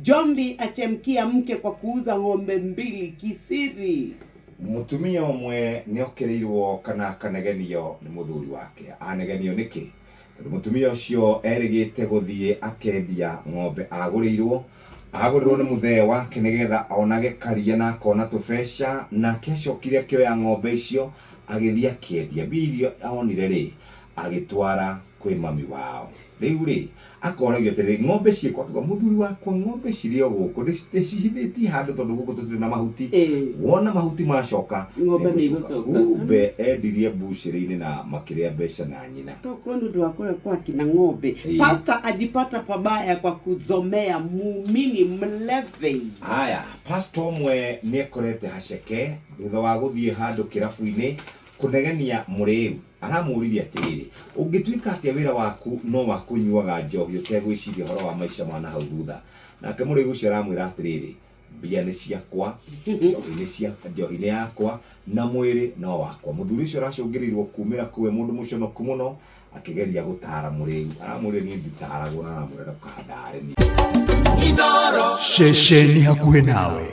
Jombi achemkia mke kwa kuuza ng'ombe 2 kisiri. Mutumia umwe niokereirwo kana kanegenio ni muthuri wake. Anegenio niki? Mutumia ucio erigite guthie akendia ng'ombe agurirwo ni muthee wake nigetha onage karia na akona tubesha, na kecokire kioya ng'ombe icio agithia kendia birio aonire ri agitwara kwi mami wao. Riu ri akoragio tere ng'ombe ciekwa kwa muthuri wakwa ng'ombe cirio guku ndicihithiti handu tondu guku tutire na mahuti. Wona mahuti macoka ng'ombe ni gucoka. Ube endirie bushiri-ini na makiria mbeca na nyina. Toko ndu akore kwa kina ng'ombe. Pastor ajipata pabaya kwa kuzomea muumini mlevi. Haya, pastor umwe niekorete haceke thutha wa guthie handu kirabu-ini kunegenia muriu. Aramuriria atiriri, ungituika atia wira waku no wa kunyuaga njohi utegwiciria horo wa maisha mwana hau thutha. Nake muriu ucio aramwira atiriri, mbia ni ciakwa, njohi ni yakwa na mwiri no wakwa. Muthuri ucio aracungirirwo kumira kuwe mundu muconoku muno akigeria gutara muriu. Aramwira ni nditaragwo na aramwira ndakandare ni. Shesheni hakuhe nawe.